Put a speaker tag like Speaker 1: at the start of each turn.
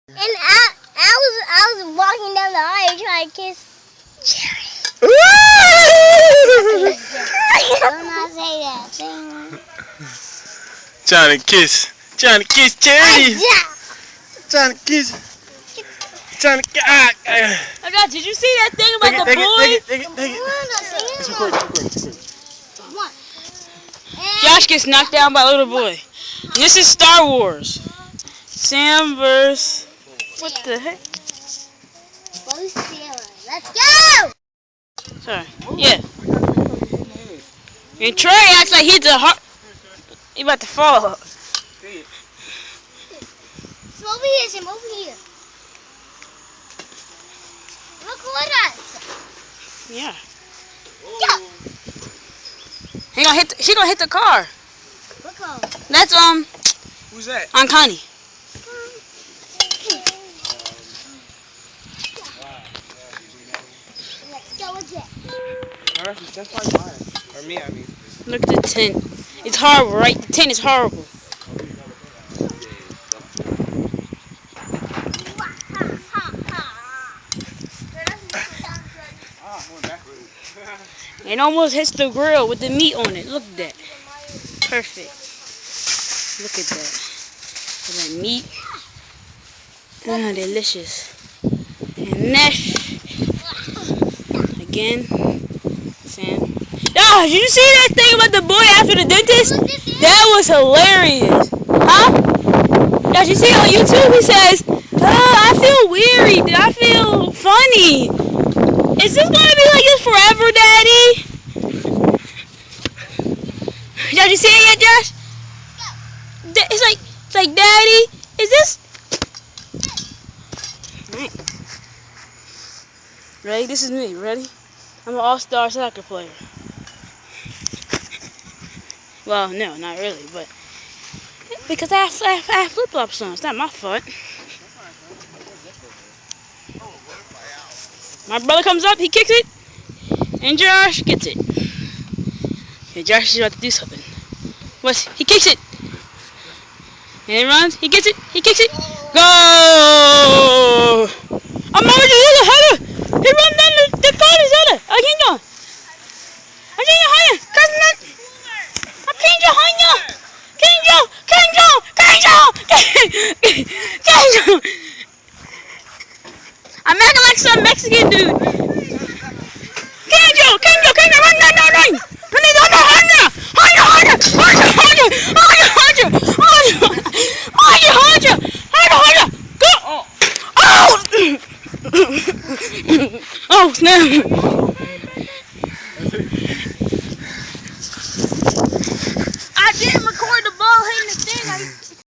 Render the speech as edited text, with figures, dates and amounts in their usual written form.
Speaker 1: And I was walking down the aisle trying to kiss Jerry. Don't not say that.
Speaker 2: Trying to kiss Jerry. Trying to kiss. Trying to.
Speaker 3: Oh God, did you see that thing about the boy?
Speaker 2: Take it. It's recording.
Speaker 3: Josh gets knocked down by a little boy. This is Star Wars. Sam versus. What the heck?
Speaker 1: Let's go!
Speaker 3: Sorry. Yeah. And Trey acts like he's he about to fall.
Speaker 1: It's over here, Sam. Over here. Record us.
Speaker 3: Yeah.
Speaker 1: Go.
Speaker 3: She gonna hit the car.
Speaker 1: What car?
Speaker 3: That's
Speaker 2: Who's that?
Speaker 3: Aunt Connie.
Speaker 1: Let's go again.
Speaker 2: That's like mine. Or me, I mean.
Speaker 3: Look at the tent. It's horrible, right? The tent is horrible. It almost hits the grill with the meat on it. Look at that. Perfect. Look at that. Look at that meat. Ah, delicious. And Nesh. Again. Sam. Ah, did you see that thing about the boy after the dentist? That was hilarious. Huh? Did you see it on YouTube? He says, I feel weary. I feel funny. Is this going to be like this forever, Daddy? Did you see it yet, Josh? It's like, Daddy, is this? Right. Ready? This is me. Ready? I'm an all-star soccer player. Well, no, not really, but because I have flip-flops on. It's not my fault. My brother comes up, he kicks it, and Josh gets it. Okay, Josh is about to do something. He kicks it, and he runs. He gets it. He kicks it. Go! I'm already in the header. He runs down the corner header. I can't go. I can't go higher. I can't go higher. Can't go. I'm acting like some Mexican dude. Can't go, run. Go! Oh! Oh, snap.